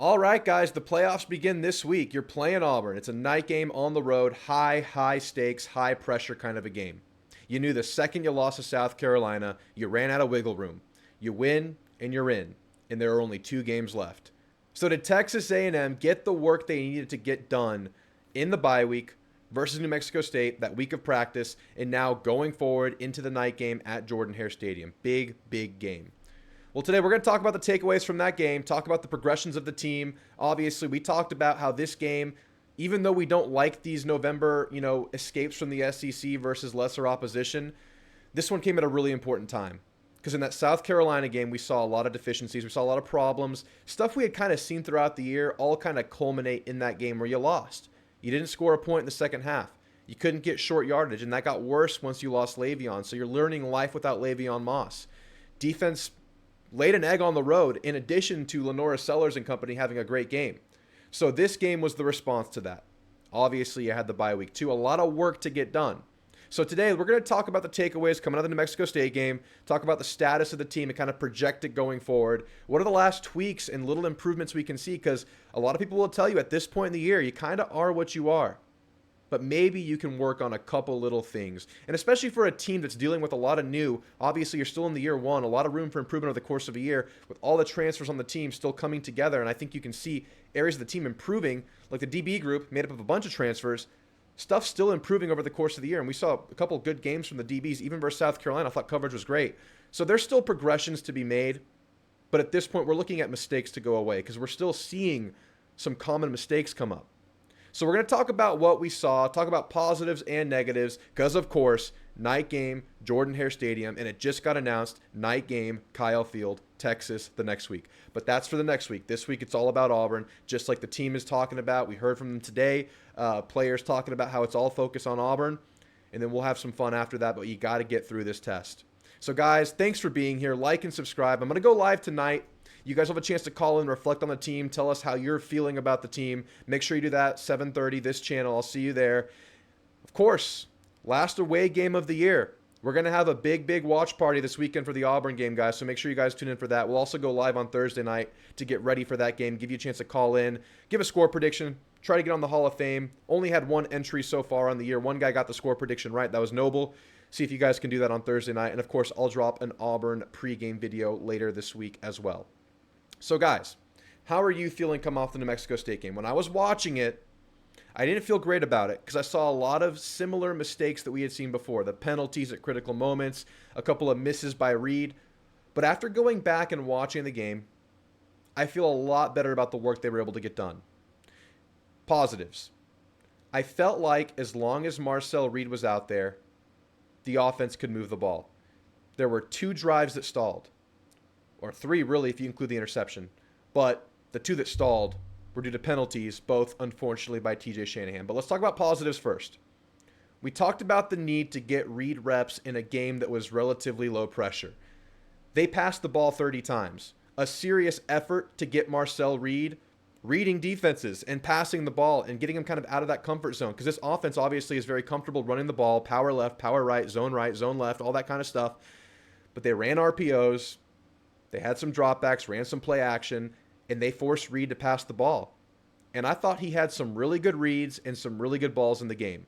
All right, guys, the playoffs begin this week. You're playing Auburn. It's a night game on the road, high stakes, high pressure kind of a game. You knew the second you lost to South Carolina, you ran out of wiggle room. You win and you're in, and there are only 2 games left. So did Texas A&M get the work they needed to get done in the bye week versus New Mexico State, that week of practice, and now going forward into the night game at Jordan-Hare Stadium? Big game. Well, today we're going to talk about the takeaways from that game, talk about the progressions of the team. Obviously, we talked about how this game, even though we don't like these November, escapes from the SEC versus lesser opposition, this one came at a really important time. Because in that South Carolina game, we saw a lot of deficiencies, we saw a lot of problems, stuff we had kind of seen throughout the year, all kind of culminate in that game where you lost. You didn't score a point in the second half. You couldn't get short yardage, and that got worse once you lost Le'Veon. So you're learning life without Le'Veon Moss. Defense laid an egg on the road in addition to Lenora Sellers and company having a great game. So this game was the response to that. Obviously, you had the bye week too. A lot of work to get done. So today we're going to talk about the takeaways coming out of the New Mexico State game, talk about the status of the team and kind of project it going forward. What are the last tweaks and little improvements we can see? Because a lot of people will tell you at this point in the year, you kind of are what you are. But maybe you can work on a couple little things. And especially for a team that's dealing with a lot of new, obviously you're still in the year one, a lot of room for improvement over the course of a year with all the transfers on the team still coming together. And I think you can see areas of the team improving, like the DB group made up of a bunch of transfers, stuff still improving over the course of the year. And we saw a couple good games from the DBs, even versus South Carolina. I thought coverage was great. So there's still progressions to be made. But at this point, we're looking at mistakes to go away because we're still seeing some common mistakes come up. So we're going to talk about what we saw, talk about positives and negatives, because, of course, night game, Jordan-Hare Stadium, and it just got announced, night game, Kyle Field, Texas, the next week. But that's for the next week. This week, it's all about Auburn, just like the team is talking about. We heard from them today, players talking about how it's all focused on Auburn, and then we'll have some fun after that, but you got to get through this test. So, guys, thanks for being here. Like and subscribe. I'm going to go live tonight. You guys have a chance to call in, reflect on the team, tell us how you're feeling about the team. Make sure you do that, 7:30, this channel. I'll see you there. Of course, last away game of the year. We're going to have a big watch party this weekend for the Auburn game, guys, so make sure you guys tune in for that. We'll also go live on Thursday night to get ready for that game, give you a chance to call in, give a score prediction, try to get on the Hall of Fame. Only had one entry so far on the year. One guy got the score prediction right. That was Noble. See if you guys can do that on Thursday night. And, of course, I'll drop an Auburn pregame video later this week as well. So, guys, how are you feeling come off the New Mexico State game? When I was watching it, I didn't feel great about it because I saw a lot of similar mistakes that we had seen before. The penalties at critical moments, a couple of misses by Reed. But after going back and watching the game, I feel a lot better about the work they were able to get done. Positives. I felt like as long as Marcel Reed was out there, the offense could move the ball. There were 2 drives that stalled. Or 3, really, if you include the interception. But the 2 that stalled were due to penalties, both, unfortunately, by TJ Shanahan. But let's talk about positives first. We talked about the need to get Reed reps in a game that was relatively low pressure. They passed the ball 30 times. A serious effort to get Marcel Reed reading defenses and passing the ball and getting him kind of out of that comfort zone. Because this offense, obviously, is very comfortable running the ball, power left, power right, zone left, all that kind of stuff. But they ran RPOs. They had some dropbacks, ran some play action, and they forced Reed to pass the ball. And I thought he had some really good reads and some really good balls in the game.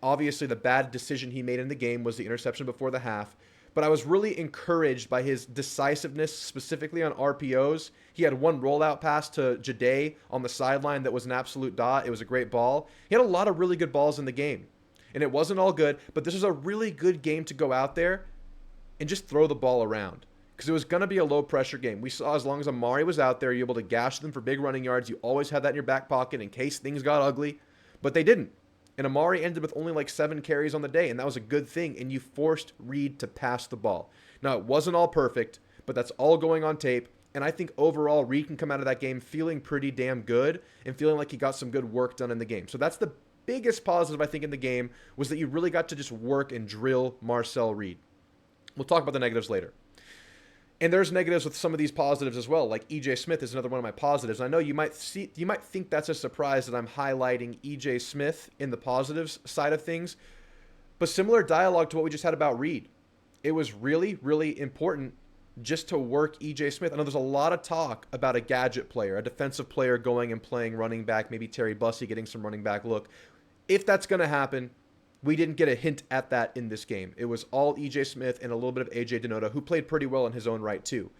Obviously, the bad decision he made in the game was the interception before the half, but I was really encouraged by his decisiveness, specifically on RPOs. He had one rollout pass to Jade on the sideline that was an absolute dot. It was a great ball. He had a lot of really good balls in the game. And it wasn't all good, but this was a really good game to go out there and just throw the ball around. Because it was going to be a low-pressure game. We saw as long as Amari was out there, you're able to gash them for big running yards. You always had that in your back pocket in case things got ugly. But they didn't. And Amari ended with only like 7 carries on the day, and that was a good thing. And you forced Reed to pass the ball. Now, it wasn't all perfect, but that's all going on tape. And I think overall, Reed can come out of that game feeling pretty damn good and feeling like he got some good work done in the game. So that's the biggest positive, I think, in the game was that you really got to just work and drill Marcel Reed. We'll talk about the negatives later. And there's negatives with some of these positives as well. Like E.J. Smith is another one of my positives. And I know you might think that's a surprise that I'm highlighting E.J. Smith in the positives side of things. But similar dialogue to what we just had about Reed. It was really, really important just to work EJ Smith. I know there's a lot of talk about a gadget player, a defensive player going and playing running back, maybe Terry Bussey getting some running back look. If that's going to happen, we didn't get a hint at that in this game. It was all EJ Smith and a little bit of AJ Denoda, who played pretty well in his own right too.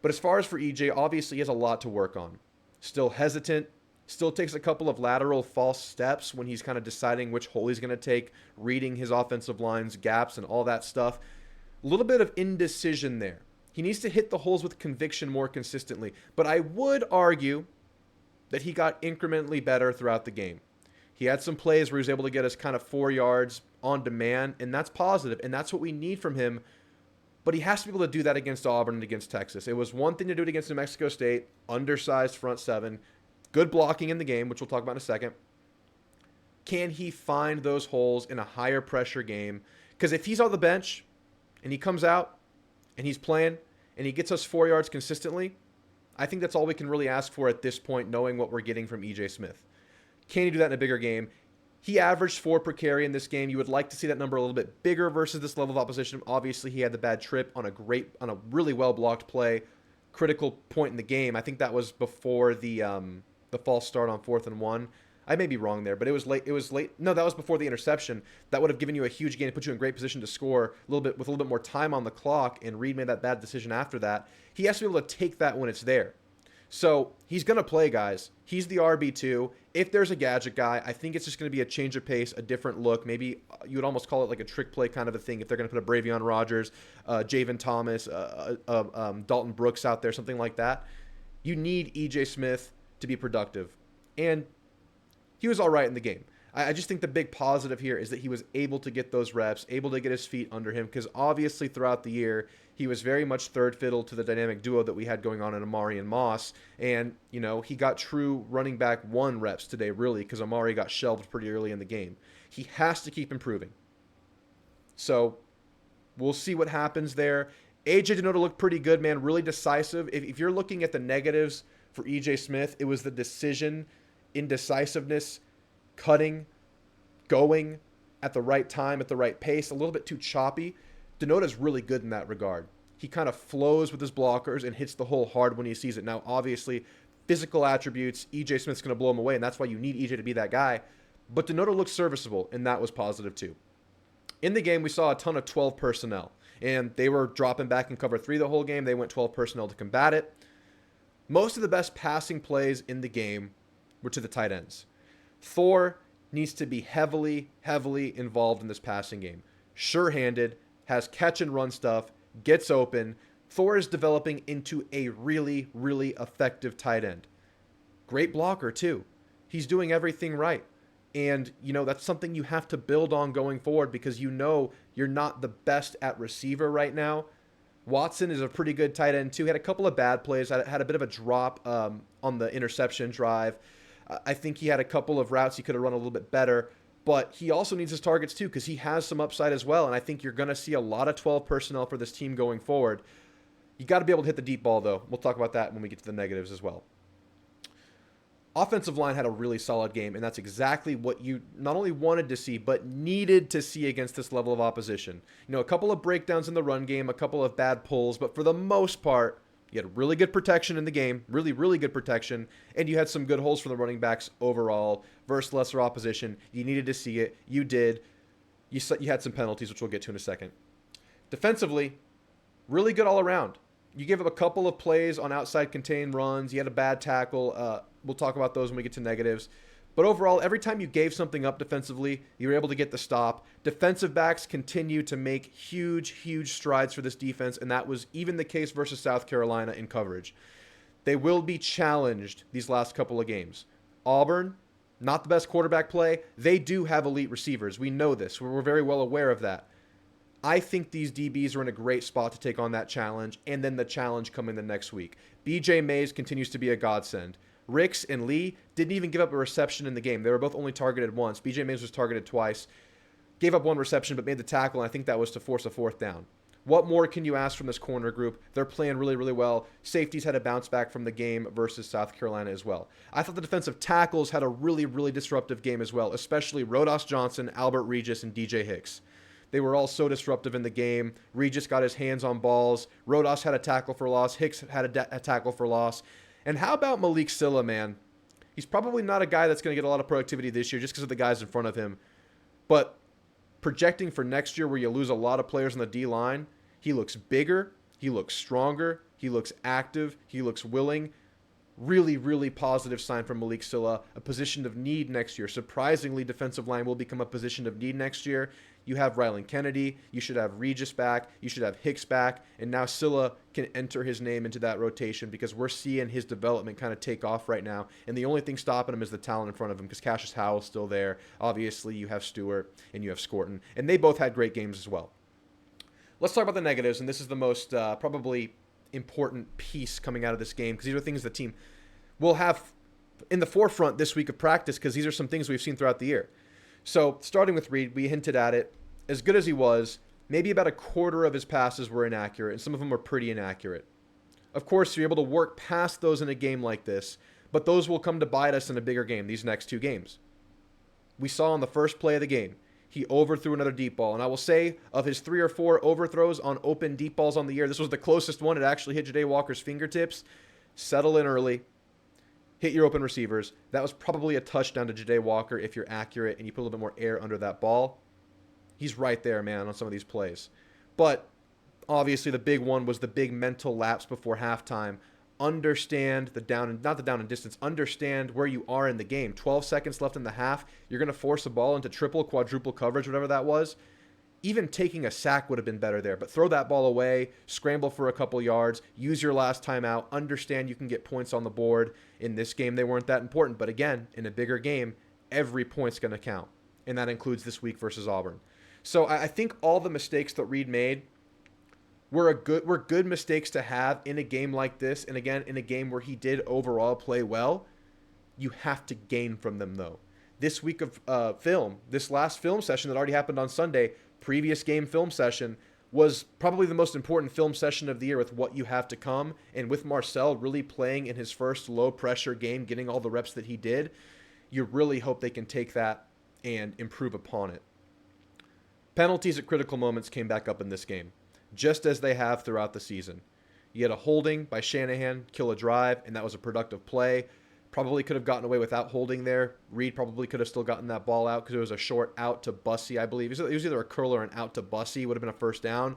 But as far as for EJ, obviously he has a lot to work on. Still hesitant, still takes a couple of lateral false steps when he's kind of deciding which hole he's going to take, reading his offensive line's gaps and all that stuff. A little bit of indecision there. He needs to hit the holes with conviction more consistently. But I would argue that he got incrementally better throughout the game. He had some plays where he was able to get us kind of 4 yards on demand, and that's positive, and that's what we need from him. But he has to be able to do that against Auburn and against Texas. It was one thing to do it against New Mexico State, undersized front seven, good blocking in the game, which we'll talk about in a second. Can he find those holes in a higher pressure game? Because if he's on the bench and he comes out and he's playing and he gets us 4 yards consistently, I think that's all we can really ask for at this point, knowing what we're getting from EJ Smith. Can he do that in a bigger game? He averaged 4 per carry in this game. You would like to see that number a little bit bigger versus this level of opposition. Obviously, he had the bad trip on a really well blocked play, critical point in the game. I think that was before the false start on 4th and 1. I may be wrong there, but it was late. No, that was before the interception. That would have given you a huge gain and put you in great position to score with a little bit more time on the clock. And Reed made that bad decision after that. He has to be able to take that when it's there. So he's going to play, guys. He's the RB2. If there's a gadget guy, I think it's just going to be a change of pace, a different look. Maybe you would almost call it like a trick play kind of a thing if they're going to put a Bravion Rogers, Javen Thomas, Dalton Brooks out there, something like that. You need EJ Smith to be productive. And he was all right in the game. I just think the big positive here is that he was able to get those reps, able to get his feet under him, because obviously throughout the year, he was very much third fiddle to the dynamic duo that we had going on in Amari and Moss. And, he got true running back 1 reps today, really, because Amari got shelved pretty early in the game. He has to keep improving. So we'll see what happens there. AJ Denoda looked pretty good, man, really decisive. If you're looking at the negatives for EJ Smith, it was the decision, indecisiveness, cutting, going at the right time, at the right pace, a little bit too choppy. Denoda's really good in that regard. He kind of flows with his blockers and hits the hole hard when he sees it. Now, obviously, physical attributes, EJ Smith's going to blow him away, and that's why you need EJ to be that guy. But Denoda looks serviceable, and that was positive too. In the game, we saw a ton of 12 personnel, and they were dropping back in cover 3 the whole game. They went 12 personnel to combat it. Most of the best passing plays in the game were to the tight ends. Thor needs to be heavily involved in this passing game. Sure-handed, has catch and run stuff, gets open. Thor is developing into a really effective tight end. Great blocker, too. He's doing everything right. And, that's something you have to build on going forward because you're not the best at receiver right now. Watson is a pretty good tight end, too. He had a couple of bad plays. Had a bit of a drop on the interception drive. I think he had a couple of routes he could have run a little bit better, but he also needs his targets too because he has some upside as well, and I think you're going to see a lot of 12 personnel for this team going forward. You got to be able to hit the deep ball, though. We'll talk about that when we get to the negatives as well. Offensive line had a really solid game, and that's exactly what you not only wanted to see, but needed to see against this level of opposition. A couple of breakdowns in the run game, a couple of bad pulls, but for the most part, you had really good protection in the game, really good protection, and you had some good holes for the running backs overall versus lesser opposition. You needed to see it. You did. You had some penalties, which we'll get to in a second. Defensively, really good all around. You gave up a couple of plays on outside contained runs. You had a bad tackle. We'll talk about those when we get to negatives. But overall, every time you gave something up defensively, you were able to get the stop. Defensive backs continue to make huge strides for this defense, and that was even the case versus South Carolina in coverage. They will be challenged these last couple of games. Auburn, not the best quarterback play. They do have elite receivers. We know this. We're very well aware of that. I think these DBs are in a great spot to take on that challenge, and then the challenge coming the next week. B.J. Mays continues to be a godsend. Ricks and Lee didn't even give up a reception in the game. They were both only targeted once. B.J. Mays was targeted twice. Gave up 1 reception, but made the tackle, and I think that was to force a 4th down. What more can you ask from this corner group? They're playing really well. Safeties had a bounce back from the game versus South Carolina as well. I thought the defensive tackles had a really disruptive game as well, especially Rodas Johnson, Albert Regis, and DJ Hicks. They were all so disruptive in the game. Regis got his hands on balls. Rodas had a tackle for loss. Hicks had a tackle for loss. And how about Malik Silla, man? He's probably not a guy that's going to get a lot of productivity this year just because of the guys in front of him. But projecting for next year where you lose a lot of players on the D-line, he looks bigger. He looks stronger. He looks active. He looks willing. Really, really positive sign from Malik Silla. A position of need next year. Surprisingly, defensive line will become a position of need next year. You have Rylan Kennedy. You should have Regis back. You should have Hicks back. And now Silla can enter his name into that rotation because we're seeing his development kind of take off right now. And the only thing stopping him is the talent in front of him because Cassius Howell's still there. Obviously, you have Stewart and you have Scorton. And they both had great games as well. Let's talk about the negatives. And this is the most probably important piece coming out of this game because these are things the team will have in the forefront this week of practice because these are some things we've seen throughout the year. So starting with Reed, we hinted at it. As good as he was, maybe about a quarter of his passes were inaccurate, and some of them were pretty inaccurate. Of course, you're able to work past those in a game like this, but those will come to bite us in a bigger game, these next two games. We saw on the first play of the game, he overthrew another deep ball, and I will say of his 3 or 4 overthrows on open deep balls on the year, this was the closest one. It actually hit Ja'Day Walker's fingertips. Settle in early. Hit your open receivers. That was probably a touchdown to Ja'Day Walker if you're accurate and you put a little bit more air under that ball. He's right there, man, on some of these plays. But obviously the big one was the big mental lapse before halftime. Understand the down and not the down and distance. Understand where you are in the game. 12 seconds left in the half. You're going to force a ball into triple, quadruple coverage, whatever that was. Even taking a sack would have been better there, but throw that ball away, scramble for a couple yards, use your last timeout, understand you can get points on the board. In this game, they weren't that important, but again, in a bigger game, every point's going to count, and that includes this week versus Auburn. So I think all the mistakes that Reed made were good mistakes to have in a game like this, and again, in a game where he did overall play well. You have to gain from them, though. This week of film, this last film session that already happened on Sunday, previous game film session, was probably the most important film session of the year with what you have to come. And with Marcel really playing in his first low-pressure game, getting all the reps that he did, you really hope they can take that and improve upon it. Penalties at critical moments came back up in this game, just as they have throughout the season. You had a holding by Shanahan, kill a drive, and that was a productive play. Probably could have gotten away without holding there. Reed probably could have still gotten that ball out because it was a short out to Bussey, I believe. It was either a curl or an out to Bussey. Would have been a first down.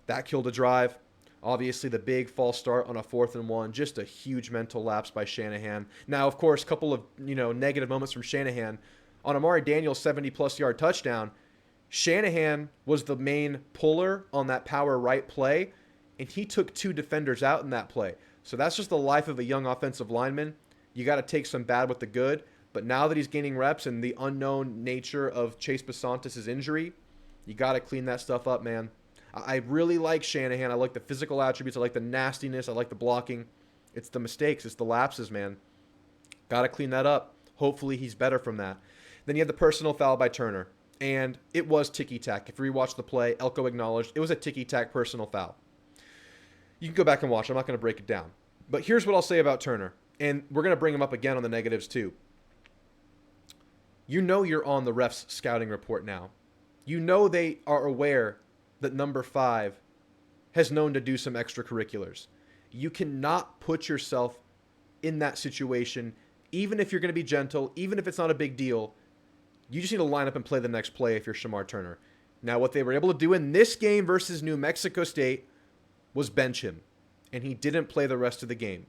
That killed a drive. Obviously, the big false start on a 4th and 1. Just a huge mental lapse by Shanahan. Now, of course, a couple of negative moments from Shanahan. On Amari Daniels' 70-plus yard touchdown, Shanahan was the main puller on that power right play, and he took 2 defenders out in that play. So that's just the life of a young offensive lineman. You got to take some bad with the good, but now that he's gaining reps and the unknown nature of Chase Basantis' injury, you got to clean that stuff up, man. I really like Shanahan. I like the physical attributes. I like the nastiness. I like the blocking. It's the mistakes. It's the lapses, man. Got to clean that up. Hopefully he's better from that. Then you had the personal foul by Turner, and it was ticky-tack. If you rewatch the play, Elko acknowledged it was a ticky-tack personal foul. You can go back and watch. I'm not going to break it down. But here's what I'll say about Turner. And we're going to bring him up again on the negatives too. You know you're on the refs' scouting report now. You know they are aware that number 5 has known to do some extracurriculars. You cannot put yourself in that situation, even if you're going to be gentle, even if it's not a big deal. You just need to line up and play the next play if you're Shamar Turner. Now, what they were able to do in this game versus New Mexico State was bench him, and he didn't play the rest of the game.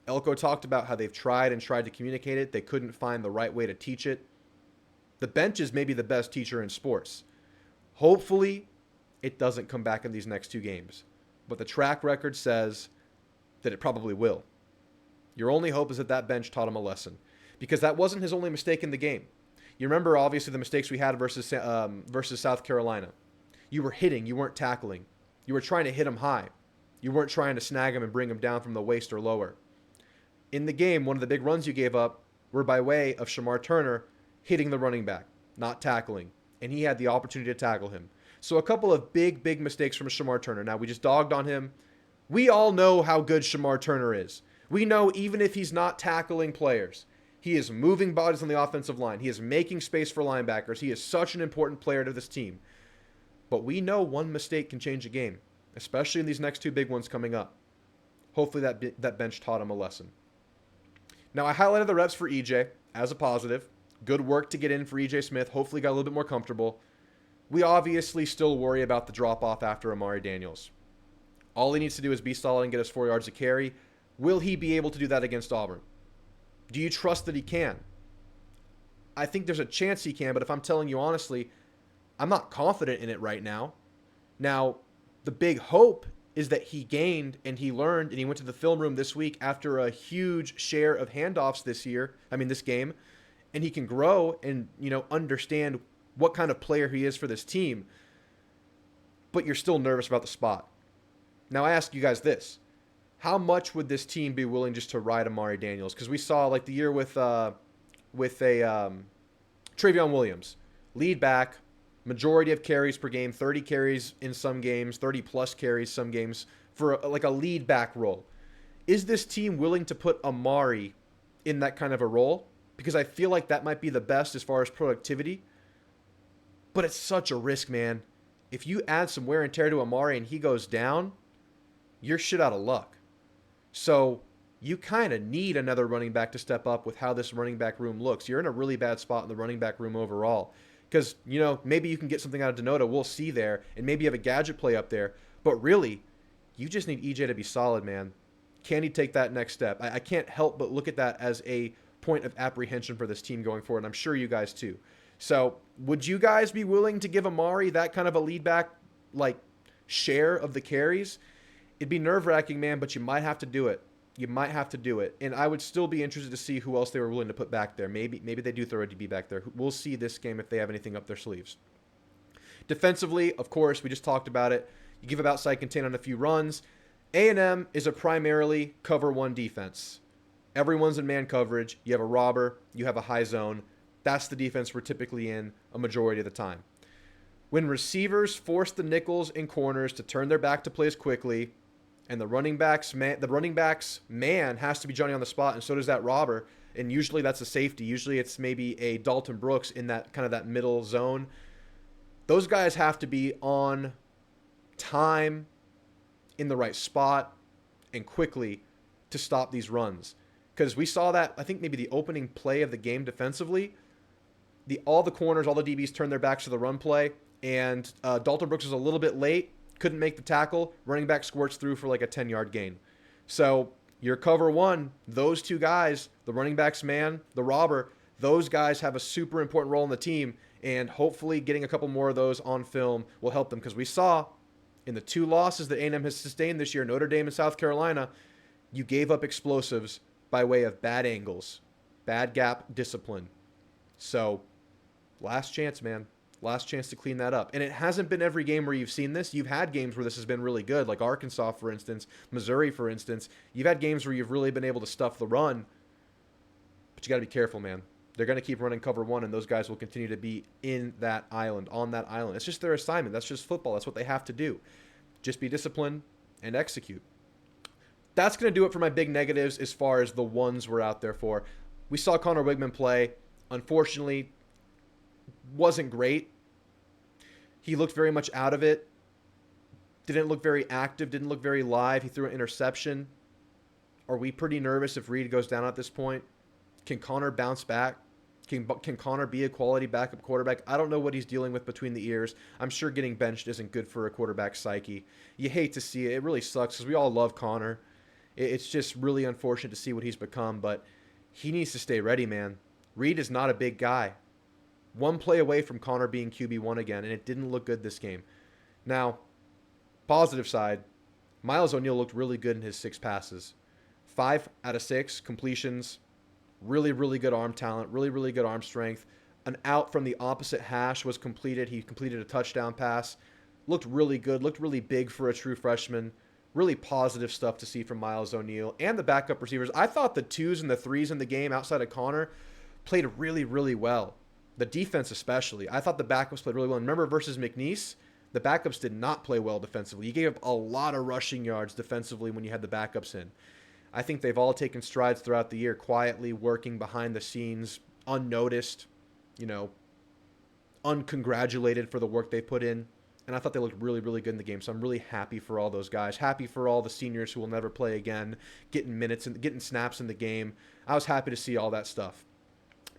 Elko talked about how they've tried to communicate it. They couldn't find the right way to teach it. The bench is maybe the best teacher in sports. Hopefully, it doesn't come back in these next 2 games. But the track record says that it probably will. Your only hope is that that bench taught him a lesson. Because that wasn't his only mistake in the game. You remember, obviously, the mistakes we had versus South Carolina. You were hitting. You weren't tackling. You were trying to hit him high. You weren't trying to snag him and bring him down from the waist or lower. In the game, one of the big runs you gave up were by way of Shamar Turner hitting the running back, not tackling. And he had the opportunity to tackle him. So a couple of big mistakes from Shamar Turner. Now, we just dogged on him. We all know how good Shamar Turner is. We know even if he's not tackling players, he is moving bodies on the offensive line. He is making space for linebackers. He is such an important player to this team. But we know one mistake can change a game, especially in these next two big ones coming up. Hopefully that bench taught him a lesson. Now, I highlighted the reps for EJ as a positive. Good work to get in for EJ Smith. Hopefully got a little bit more comfortable. We obviously still worry about the drop-off after Amari Daniels. All he needs to do is be solid and get us 4 yards of carry. Will he be able to do that against Auburn? Do you trust that he can? I think there's a chance he can, but if I'm telling you honestly, I'm not confident in it right now. Now, the big hope is that he gained and he learned and he went to the film room this week after a huge share of handoffs this game, and he can grow and, understand what kind of player he is for this team. But you're still nervous about the spot. Now, I ask you guys this. How much would this team be willing just to ride Amari Daniels? Because we saw like the year with Travion Williams, lead back, majority of carries per game, 30 carries in some games, 30 plus carries some games for like a lead back role. Is this team willing to put Amari in that kind of a role? Because I feel like that might be the best as far as productivity. But it's such a risk, man. If you add some wear and tear to Amari and he goes down, you're shit out of luck. So you kind of need another running back to step up with how this running back room looks. You're in a really bad spot in the running back room overall. Because, maybe you can get something out of Denoda. We'll see there. And maybe you have a gadget play up there. But really, you just need EJ to be solid, man. Can he take that next step? I can't help but look at that as a point of apprehension for this team going forward. And I'm sure you guys too. So would you guys be willing to give Amari that kind of a lead back, share of the carries? It'd be nerve-wracking, man, but you might have to do it. You might have to do it. And I would still be interested to see who else they were willing to put back there. Maybe they do throw a DB back there. We'll see this game if they have anything up their sleeves. Defensively, of course, we just talked about it. You give up outside contain on a few runs. A&M is a primarily cover one defense. Everyone's in man coverage. You have a robber. You have a high zone. That's the defense we're typically in a majority of the time. When receivers force the nickels and corners to turn their back to plays quickly, and the running back's man has to be Johnny on the spot, and so does that robber. And usually that's a safety. Usually it's maybe a Dalton Brooks in that kind of that middle zone. Those guys have to be on time, in the right spot, and quickly to stop these runs. Because we saw that, I think maybe the opening play of the game defensively, all the corners, all the DBs turned their backs to the run play, and Dalton Brooks was a little bit late. Couldn't make the tackle. Running back squirts through for like a 10-yard gain. So your cover one, those two guys, the running back's man, the robber, those guys have a super important role in the team, and hopefully getting a couple more of those on film will help them, because we saw in the two losses that A&M has sustained this year, Notre Dame and South Carolina, you gave up explosives by way of bad angles, bad gap discipline. So last chance, man. Last chance to clean that up. And it hasn't been every game where you've seen this. You've had games where this has been really good, like Arkansas, for instance, Missouri, for instance. You've had games where you've really been able to stuff the run. But you got to be careful, man. They're going to keep running cover one, and those guys will continue to be in that island, on that island. It's just their assignment. That's just football. That's what they have to do. Just be disciplined and execute. That's going to do it for my big negatives as far as the ones we're out there for. We saw Connor Wigman play. Unfortunately, wasn't great. He looked very much out of it. Didn't look very active. Didn't look very live. He threw an interception. Are we pretty nervous if Reed goes down at this point? Can Connor bounce back? Can Connor be a quality backup quarterback? I don't know what he's dealing with between the ears. I'm sure getting benched isn't good for a quarterback's psyche. You hate to see it. It really sucks because we all love Connor. It's just really unfortunate to see what he's become, but he needs to stay ready, man. Reed is not a big guy. One play away from Connor being QB1 again, and it didn't look good this game. Now, positive side, Miles O'Neal looked really good in his 6 passes. 5 out of 6 completions. Really, really good arm talent. Really, really good arm strength. An out from the opposite hash was completed. He completed a touchdown pass. Looked really good. Looked really big for a true freshman. Really positive stuff to see from Miles O'Neal and the backup receivers. I thought the 2s and the 3s in the game outside of Connor played really, really well. The defense especially. I thought the backups played really well. And remember versus McNeese, the backups did not play well defensively. You gave up a lot of rushing yards defensively when you had the backups in. I think they've all taken strides throughout the year, quietly working behind the scenes, unnoticed, uncongratulated for the work they put in. And And I thought they looked really, really good in the game. So I'm really happy for all those guys. Happy for all the seniors who will never play again, getting minutes and getting snaps in the game. I was happy to see all that stuff.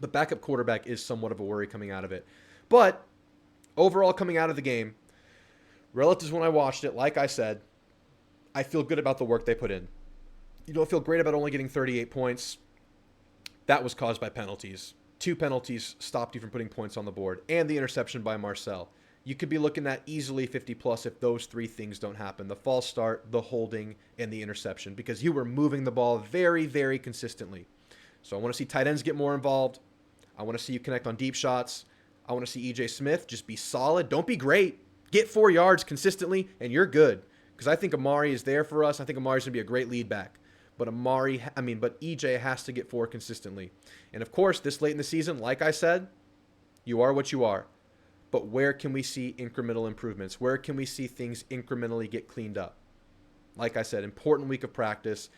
The backup quarterback is somewhat of a worry coming out of it. But overall, coming out of the game, relative to when I watched it, like I said, I feel good about the work they put in. You don't feel great about only getting 38 points. That was caused by penalties. 2 penalties stopped you from putting points on the board, and the interception by Marcel. You could be looking at easily 50-plus if those 3 things don't happen. The false start, the holding, and the interception, because you were moving the ball very, very consistently. So I want to see tight ends get more involved. I want to see you connect on deep shots. I want to see E.J. Smith just be solid. Don't be great. Get 4 yards consistently, and you're good. Because I think Amari is there for us. I think Amari's going to be a great lead back. But EJ has to get 4 consistently. And of course, this late in the season, like I said, you are what you are. But where can we see incremental improvements? Where can we see things incrementally get cleaned up? Like I said, important week of practice.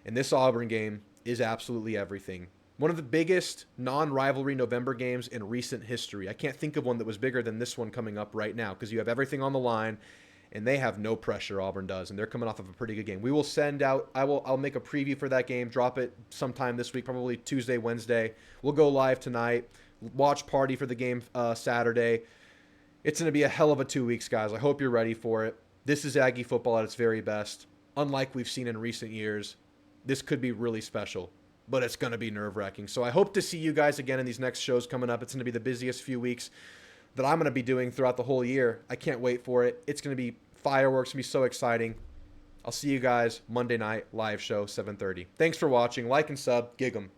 And this Auburn game is absolutely everything. One of the biggest non-rivalry November games in recent history. I can't think of one that was bigger than this one coming up right now, because you have everything on the line, and they have no pressure, Auburn does, and they're coming off of a pretty good game. We will send out, I'll make a preview for that game, drop it sometime this week, probably Tuesday, Wednesday. We'll go live tonight, watch party for the game Saturday. It's going to be a hell of a 2 weeks, guys. I hope you're ready for it. This is Aggie football at its very best. Unlike we've seen in recent years, this could be really special, but it's going to be nerve-wracking. So I hope to see you guys again in these next shows coming up. It's going to be the busiest few weeks that I'm going to be doing throughout the whole year. I can't wait for it. It's going to be fireworks. It's going to be so exciting. I'll see you guys Monday night, live show, 7:30. Thanks for watching. Like and sub. Gig 'em.